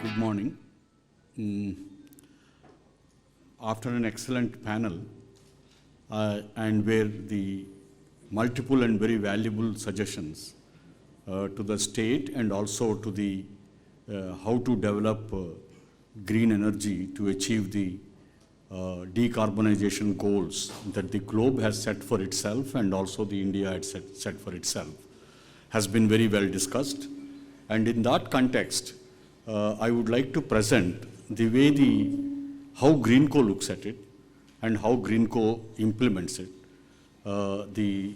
Good morning. After an excellent panel and where the multiple and very valuable suggestions to the state and also to the how to develop green energy to achieve the decarbonization goals that the globe has set for itself and also the India has set for itself has been very well discussed. And in that context, I would like to present the way how Greenko looks at it and how Greenko implements it, the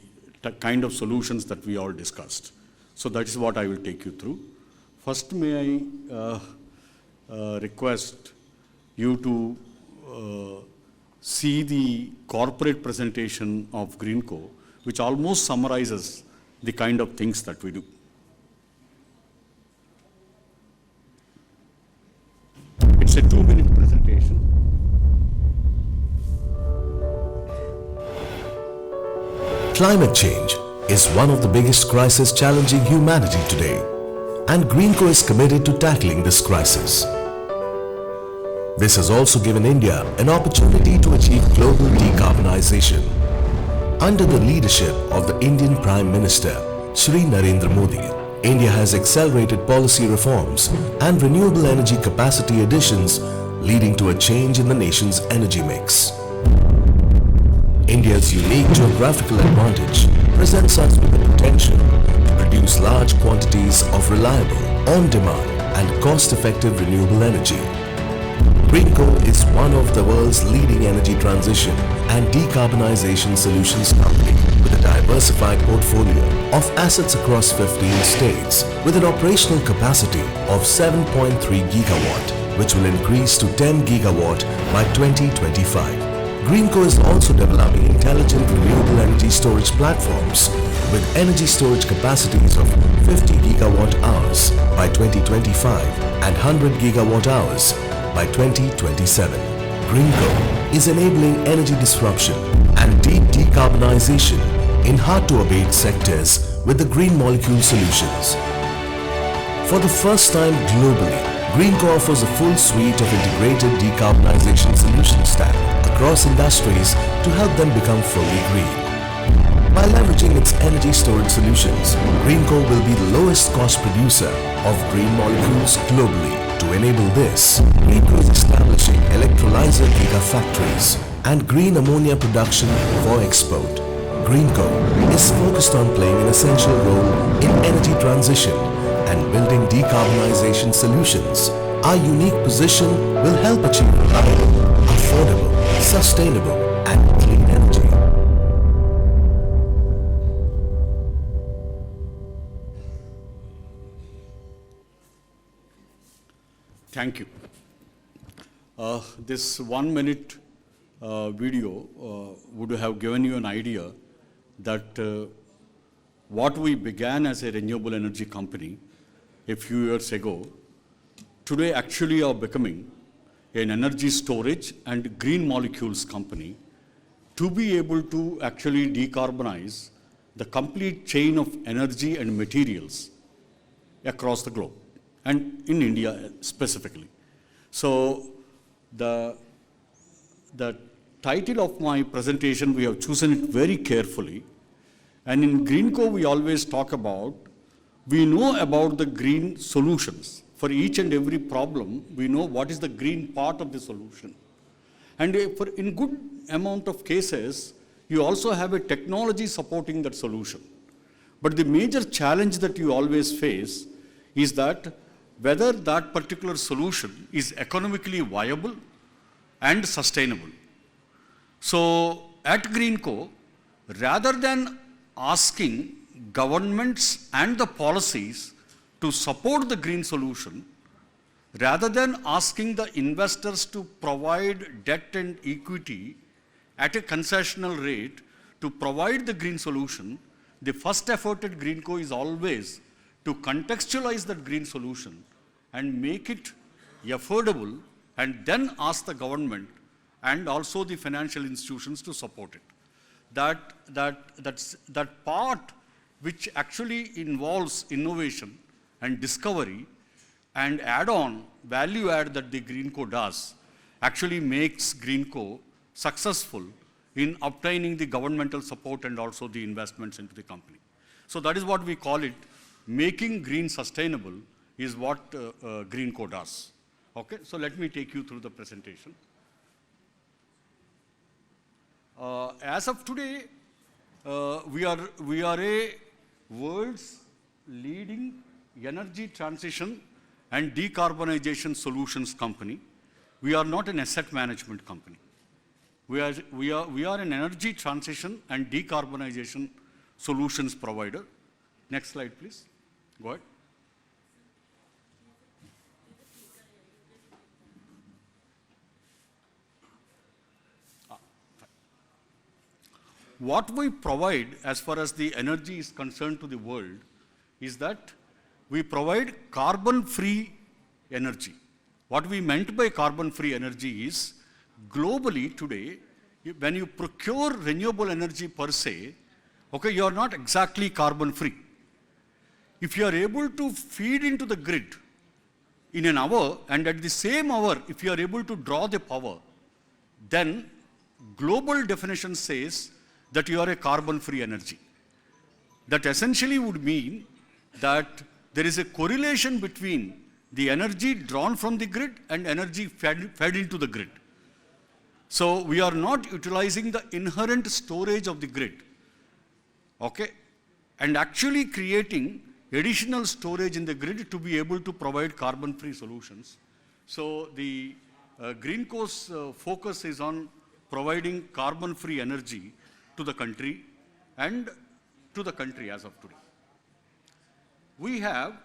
kind of solutions that we all discussed. So that is what I will take you through. First, may I request you to see the corporate presentation of Greenko, which almost summarizes the kind of things that we do. It's a 2-minute presentation. Climate change is one of the biggest crises challenging humanity today, and Greenko is committed to tackling this crisis. This has also given India an opportunity to achieve global decarbonization. Under the leadership of the Indian Prime Minister, Shri Narendra Modi, India has accelerated policy reforms and renewable energy capacity additions, leading to a change in the nation's energy mix. India's unique geographical advantage presents us with the potential to produce large quantities of reliable, on-demand and cost-effective renewable energy. Greenko is one of the world's leading energy transition and decarbonization solutions company with a diversified portfolio of assets across 15 states with an operational capacity of 7.3 gigawatt, which will increase to 10 gigawatt by 2025. Greenko is also developing intelligent renewable energy storage platforms with energy storage capacities of 50 gigawatt hours by 2025 and 100 gigawatt hours by 2027. Greenko is enabling energy disruption and deep decarbonization in hard-to-abate sectors with the green molecule solutions. For the first time globally, Greenko offers a full suite of integrated decarbonization solution stack across industries to help them become fully green. By leveraging its energy storage solutions, Greenko will be the lowest cost producer of green molecules globally. To enable this, Greenko is establishing electrolyzer gigafactories and green ammonia production for export. Greenko is focused on playing an essential role in energy transition and building decarbonization solutions. Our unique position will help achieve reliable, affordable, sustainable and clean energy. Thank you. This 1-minute video would have given you an idea that what we began as a renewable energy company a few years ago, today actually are becoming an energy storage and green molecules company to be able to actually decarbonize the complete chain of energy and materials across the globe and in India specifically. So the title of my presentation, we have chosen it very carefully. And in Greenko, we always talk about, we know about the green solutions. For each and every problem, we know what is the green part of the solution. And in good amount of cases, you also have a technology supporting that solution. But the major challenge that you always face is that whether that particular solution is economically viable and sustainable. So at Greenko, rather than asking governments and the policies to support the green solution, rather than asking the investors to provide debt and equity at a concessional rate to provide the green solution, the first effort at Greenko is always to contextualize that green solution and make it affordable and then ask the government and also the financial institutions to support it. That part which actually involves innovation and discovery and add-on value add that the Greenko does actually makes Greenko successful in obtaining the governmental support and also the investments into the company. So that is what we call it, making green sustainable is what Greenko does. Okay, so let me take you through the presentation. As of today, we are a world's leading energy transition and decarbonization solutions company. We are not an asset management company. We are an energy transition and decarbonization solutions provider. Next slide, please. Go ahead. What we provide as far as the energy is concerned to the world is that we provide carbon-free energy. What we meant by carbon-free energy is, globally today, when you procure renewable energy per se, okay, you are not exactly carbon-free. If you are able to feed into the grid in an hour, and at the same hour, if you are able to draw the power, then global definition says that you are a carbon-free energy. That essentially would mean that there is a correlation between the energy drawn from the grid and energy fed into the grid. So we are not utilizing the inherent storage of the grid, okay, and actually creating additional storage in the grid to be able to provide carbon-free solutions. So the Greenko's focus is on providing carbon-free energy to the country and to the country as of today. We have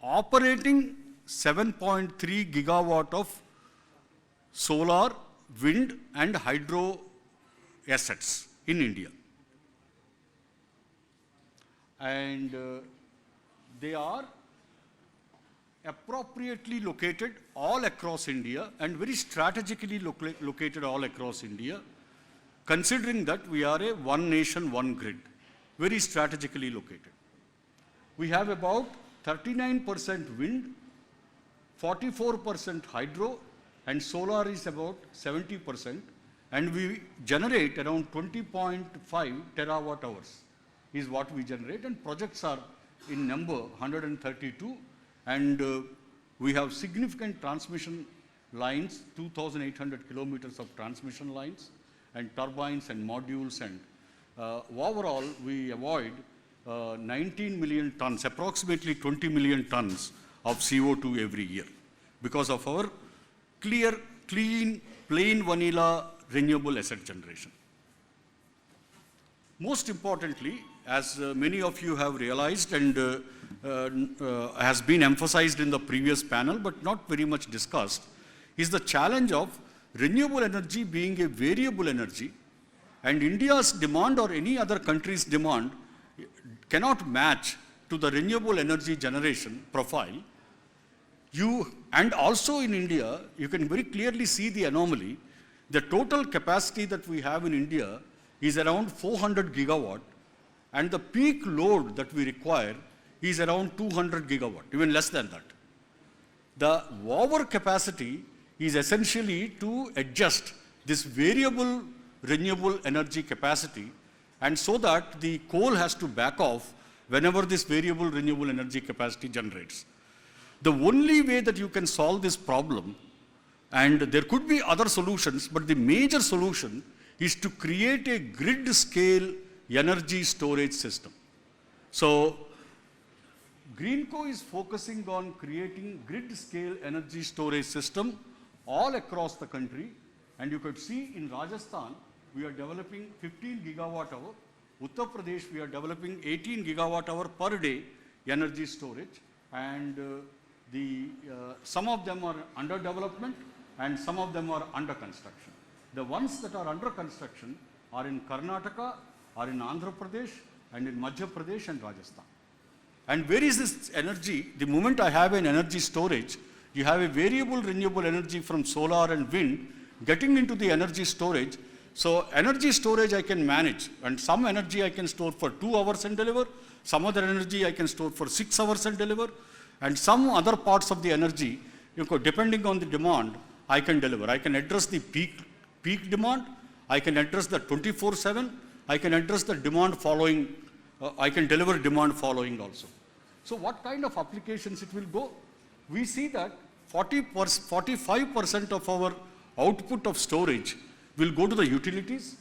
operating 7.3 gigawatt of solar, wind and hydro assets in India. And they are appropriately located all across India and very strategically located all across India, considering that we are a one nation, one grid, very strategically located. We have about 39% wind, 44% hydro, and solar is about 70%, and we generate around 20.5 terawatt hours is what we generate, and projects are in number 132, and we have significant transmission lines, 2,800 kilometers of transmission lines, and turbines and modules, and overall we avoid 19 million tons, approximately 20 million tons of CO2 every year because of our clear, clean, plain vanilla renewable asset generation. Most importantly, as many of you have realized and has been emphasized in the previous panel but not very much discussed, is the challenge of renewable energy being a variable energy, and India's demand or any other country's demand cannot match to the renewable energy generation profile. And also in India, you can very clearly see the anomaly. The total capacity that we have in India is around 400 gigawatt, and the peak load that we require is around 200 gigawatt, even less than that. The overcapacity is essentially to adjust this variable renewable energy capacity, and so that the coal has to back off whenever this variable renewable energy capacity generates. The only way that you can solve this problem, and there could be other solutions, but the major solution is to create a grid scale energy storage system. So Greenko is focusing on creating grid scale energy storage system all across the country, and you could see in Rajasthan we are developing 15 gigawatt hour, Uttar Pradesh we are developing 18 gigawatt hour per day energy storage, and some of them are under development and some of them are under construction. The ones that are under construction are in Karnataka, are in Andhra Pradesh, and in Madhya Pradesh and Rajasthan. And where is this energy? The moment I have an energy storage, you have a variable renewable energy from solar and wind getting into the energy storage. So energy storage I can manage, and some energy I can store for 2 hours and deliver, some other energy I can store for 6 hours and deliver. and some other parts of the energy, depending on the demand, I can deliver. I can address the peak demand, I can address the 24/7, I can address the demand following, I can deliver demand following also. So what kind of applications it will go? We see that 45% of our output of storage will go to the utilities,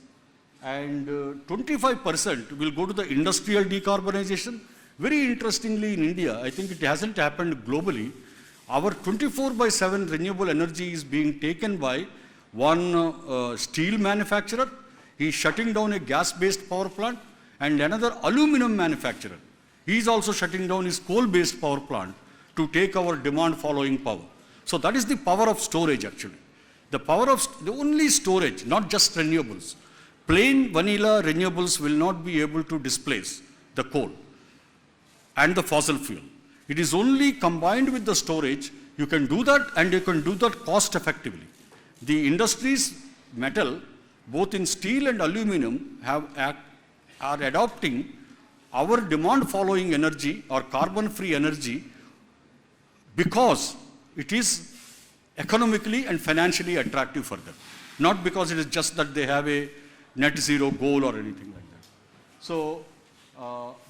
and 25% will go to the industrial decarbonization. Very interestingly, in India, I think it hasn't happened globally, our 24/7 renewable energy is being taken by one steel manufacturer. He is shutting down a gas-based power plant, and another aluminum manufacturer. He is also shutting down his coal-based power plant to take our demand following power. So that is the power of storage actually. The power of the only storage, not just renewables. Plain vanilla renewables will not be able to displace the coal and the fossil fuel. It is only combined with the storage, you can do that, and you can do that cost effectively. The industries, metal, both in steel and aluminum, are adopting our demand following energy or carbon free energy because it is economically and financially attractive for them, not because it is just that they have a net zero goal or anything like that. So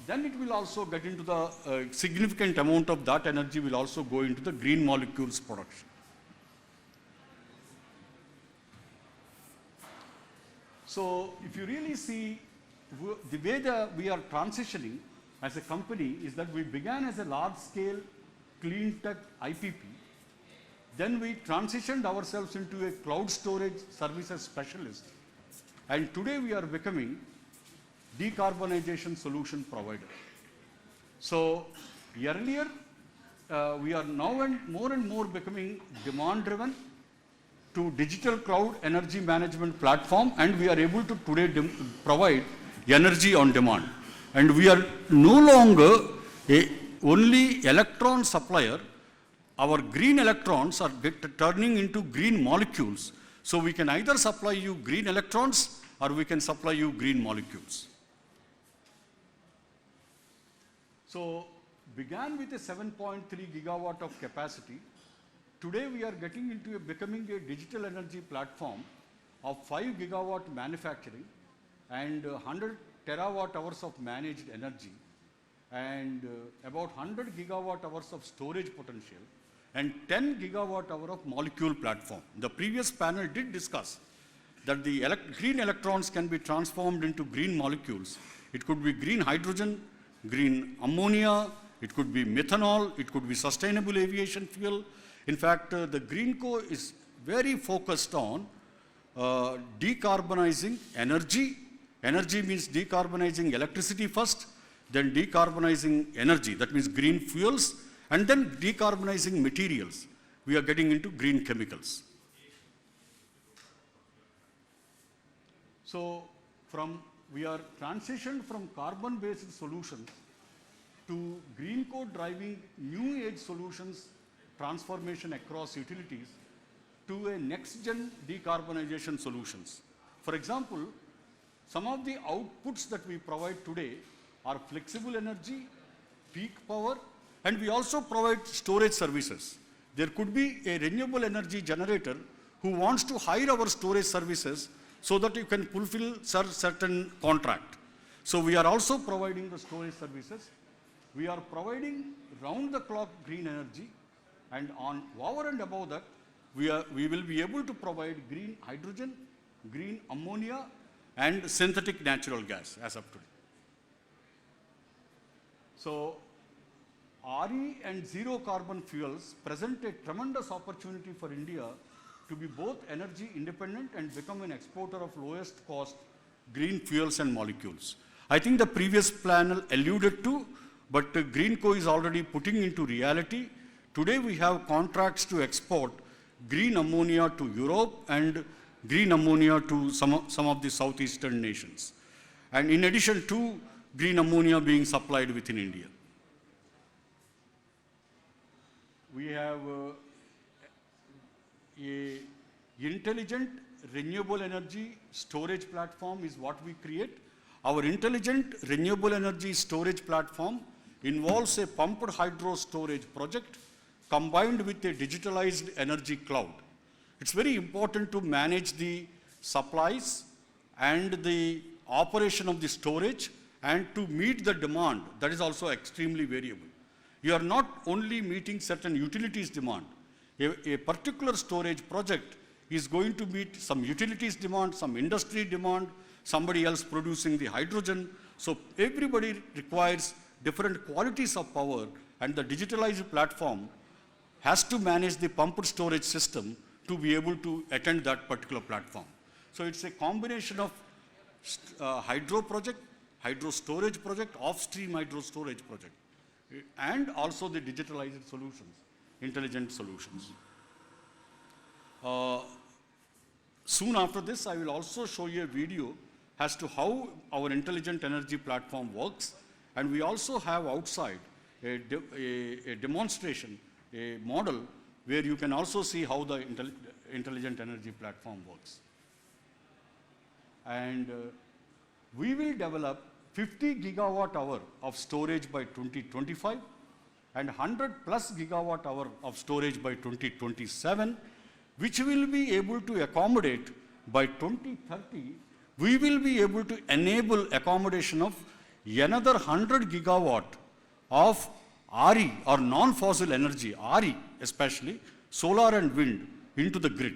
then it will also get into the significant amount of that energy will also go into the green molecules production. So if you really see the way we are transitioning as a company is that we began as a large scale clean tech IPP. Then we transitioned ourselves into a cloud storage services specialist. And today we are becoming decarbonization solution provider. So earlier, we are now and more becoming demand driven to digital cloud energy management platform, and we are able to today provide energy on demand. And we are no longer a only electron supplier. Our green electrons are turning into green molecules. So we can either supply you green electrons or we can supply you green molecules. So began with a 7.3 gigawatt of capacity. Today we are getting into becoming a digital energy platform of 5 gigawatt manufacturing and 100 terawatt hours of managed energy and about 100 gigawatt hours of storage potential and 10 gigawatt hour of molecule platform. The previous panel did discuss that the green electrons can be transformed into green molecules. It could be green hydrogen, green ammonia, it could be methanol, it could be sustainable aviation fuel. In fact, the Greenko is very focused on decarbonizing energy. Energy means decarbonizing electricity first, then decarbonizing energy, that means green fuels, and then decarbonizing materials. We are getting into green chemicals. So we are transitioned from carbon-based solutions to Greenko driving new age solutions transformation across utilities to a next-gen decarbonization solutions. For example, some of the outputs that we provide today are flexible energy, peak power, and we also provide storage services. There could be a renewable energy generator who wants to hire our storage services so that you can fulfill certain contract. So we are also providing the storage services. We are providing round-the-clock green energy, and over and above that, we will be able to provide green hydrogen, green ammonia, and synthetic natural gas as of today. So RE and zero carbon fuels present a tremendous opportunity for India to be both energy independent and become an exporter of lowest cost green fuels and molecules. I think the previous panel alluded to, but Greenko is already putting into reality. Today we have contracts to export green ammonia to Europe and green ammonia to some of the southeastern nations. And in addition to green ammonia being supplied within India. We have a intelligent renewable energy storage platform is what we create. Our intelligent renewable energy storage platform involves a pumped hydro storage project combined with a digitalized energy cloud. It's very important to manage the supplies and the operation of the storage and to meet the demand that is also extremely variable. You are not only meeting certain utilities demand. A particular storage project is going to meet some utilities demand, some industry demand, somebody else producing the hydrogen. So everybody requires different qualities of power, and the digitalized platform has to manage the pumped storage system to be able to attend that particular platform. So it's a combination of hydro project, hydro storage project, off-stream hydro storage project, and also the digitalized solutions, intelligent solutions. Soon after this, I will also show you a video as to how our intelligent energy platform works, and we also have outside a demonstration, a model where you can also see how the intelligent energy platform works. And we will develop 50 gigawatt hour of storage by 2025 and 100 plus gigawatt hour of storage by 2027, which will be able to accommodate by 2030. We will be able to enable accommodation of another 100 gigawatt of RE or non-fossil energy, RE especially, solar and wind into the grid.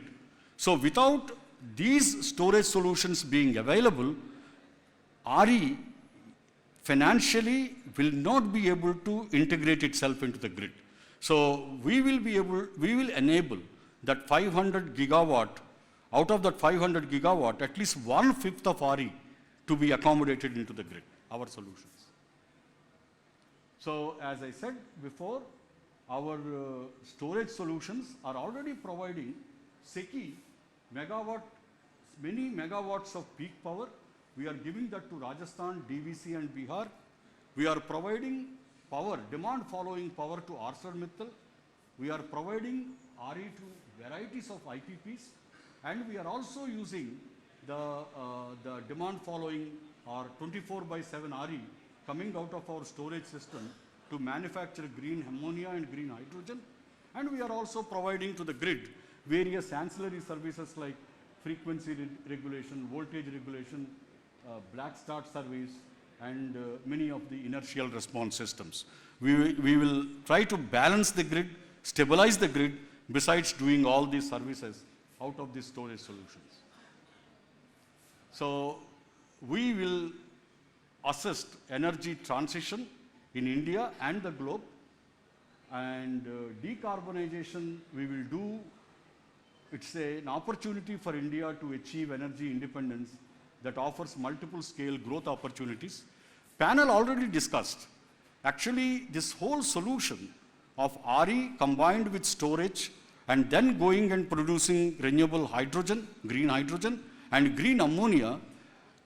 So without these storage solutions being available, RE financially will not be able to integrate itself into the grid. So we will enable that 500 gigawatt, out of that 500 gigawatt, at least 1/5 of RE to be accommodated into the grid, our solutions. So as I said before, our storage solutions are already providing SECI many megawatts of peak power. We are giving that to Rajasthan, DVC and Bihar. We are providing power, demand following power to ArcelorMittal. We are providing RE to varieties of IPPs, and we are also using the demand following or 24/7 RE coming out of our storage system to manufacture green ammonia and green hydrogen. And we are also providing to the grid various ancillary services like frequency regulation, voltage regulation, black start service, and many of the inertial response systems. We will try to balance the grid, stabilize the grid, besides doing all these services out of these storage solutions. So we will assist energy transition in India and the globe, and decarbonization we will do. It's an opportunity for India to achieve energy independence that offers multiple scale growth opportunities. Panel already discussed. Actually, this whole solution of RE combined with storage and then going and producing renewable hydrogen, green hydrogen and green ammonia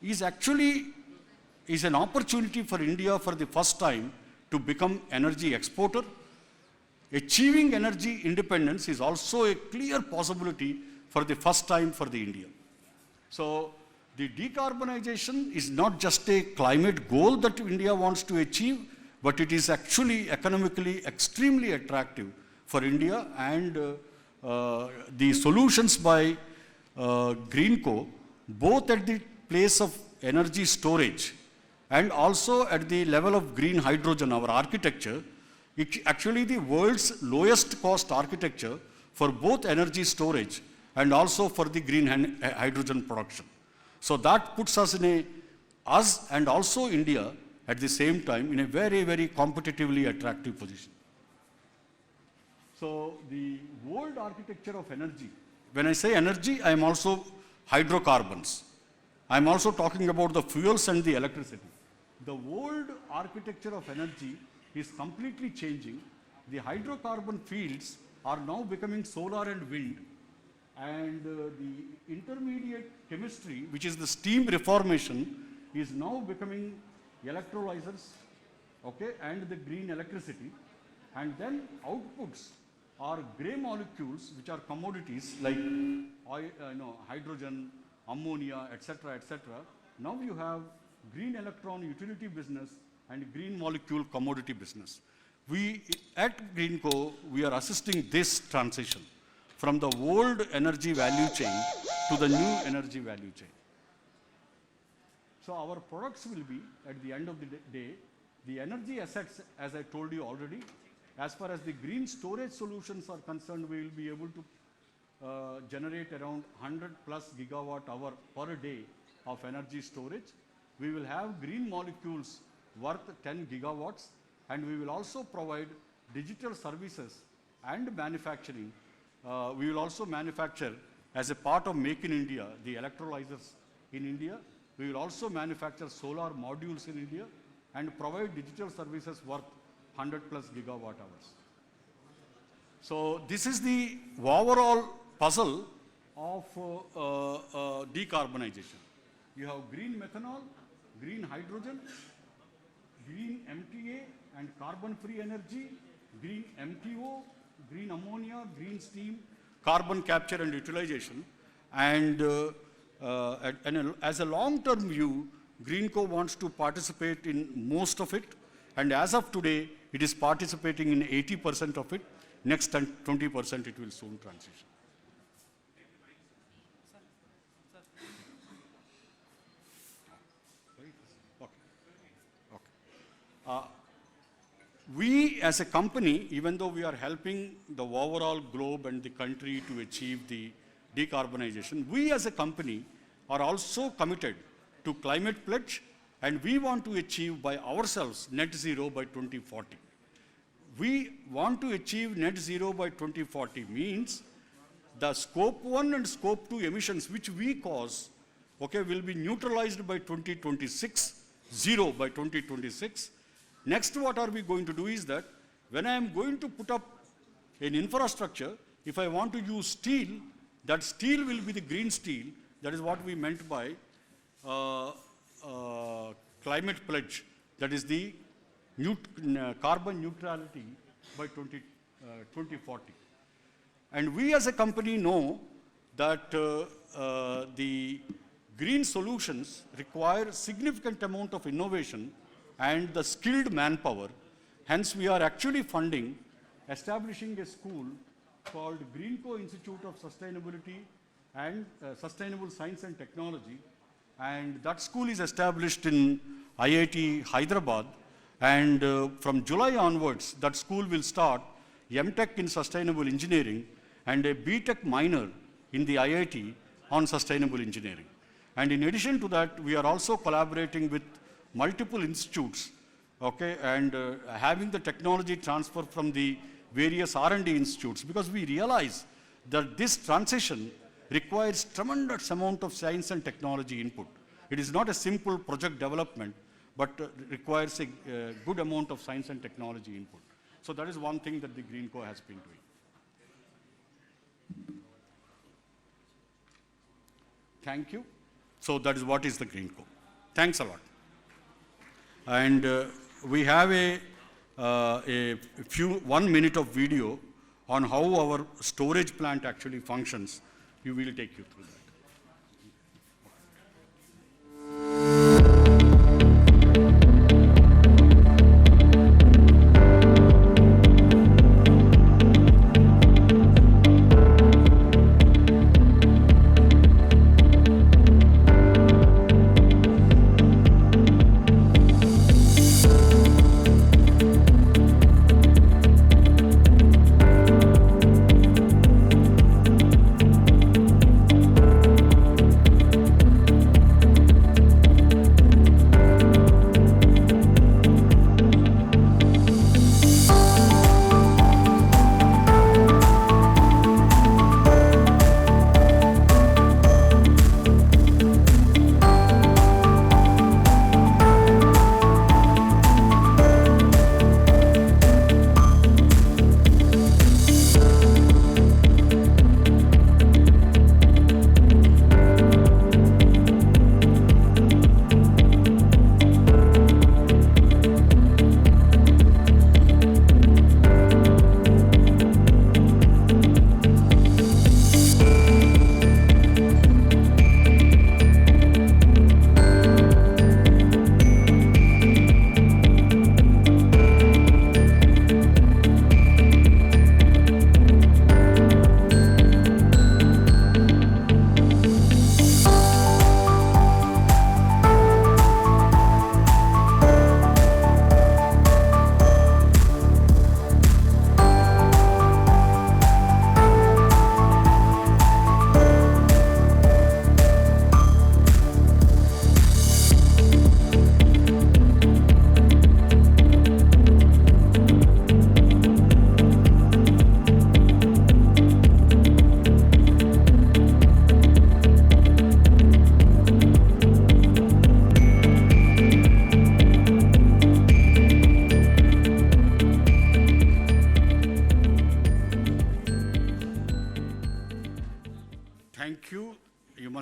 is an opportunity for India for the first time to become energy exporter. Achieving energy independence is also a clear possibility for the first time for the India. So the decarbonization is not just a climate goal that India wants to achieve, but it is actually economically extremely attractive for India, and the solutions by Greenko, both at the place of energy storage and also at the level of green hydrogen, our architecture, it's actually the world's lowest cost architecture for both energy storage and also for the green hydrogen production. So that puts us us and also India at the same time in a very, very competitively attractive position. So the world architecture of energy, when I say energy, I am also hydrocarbons. I am also talking about the fuels and the electricity. The world architecture of energy is completely changing. The hydrocarbon fields are now becoming solar and wind, and the intermediate chemistry, which is the steam reformation, is now becoming electrolyzers, okay, and the green electricity, and then outputs are gray molecules, which are commodities like oil, hydrogen, ammonia, etc., etc. Now you have green electron utility business, and green molecule commodity business. We, at Greenko, we are assisting this transition from the old energy value chain to the new energy value chain. So our products will be, at the end of the day, the energy assets, as I told you already. As far as the green storage solutions are concerned, we will be able to generate around 100 plus gigawatt hour per day of energy storage. We will have green molecules worth 10 gigawatts, and we will also provide digital services and manufacturing. We will also manufacture, as a part of Make in India, the electrolyzers in India. We will also manufacture solar modules in India and provide digital services worth 100 plus gigawatt hours. So this is the overall puzzle of decarbonization. You have green methanol, green hydrogen, green MTA and carbon-free energy, green MTO, green ammonia, green steam, carbon capture and utilization. And as a long-term view, Greenko wants to participate in most of it. And as of today, it is participating in 80% of it. Next 20% it will soon transition. We as a company, even though we are helping the overall globe and the country to achieve the decarbonization, we as a company are also committed to climate pledge, and we want to achieve by ourselves net zero by 2040. We want to achieve net zero by 2040 means the scope 1 and scope 2 emissions which we cause, okay, will be neutralized by 2026, zero by 2026. Next, what are we going to do is that when I am going to put up an infrastructure, if I want to use steel, that steel will be the green steel. That is what we meant by climate pledge. That is the carbon neutrality by 2040. And we as a company know that the green solutions require significant amount of innovation and the skilled manpower. Hence, we are actually funding establishing a school called Greenko Institute of Sustainability and Sustainable Science and Technology. And that school is established in IIT Hyderabad. And from July onwards, that school will start MTech in Sustainable Engineering and a BTech minor in the IIT on Sustainable Engineering. And in addition to that, we are also collaborating with multiple institutes, okay, and having the technology transfer from the various R&D institutes, because we realize that this transition requires tremendous amount of science and technology input. It is not a simple project development, but requires a good amount of science and technology input. So that is one thing that the Greenko has been doing. Thank you. So that is what is the Greenko. Thanks a lot. And we have a 1 minute of video on how our storage plant actually functions. We will take you through that.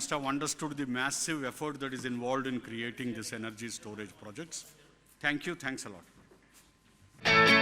must have understood the massive effort that is involved in creating this energy storage projects. Thank you. Thanks a lot.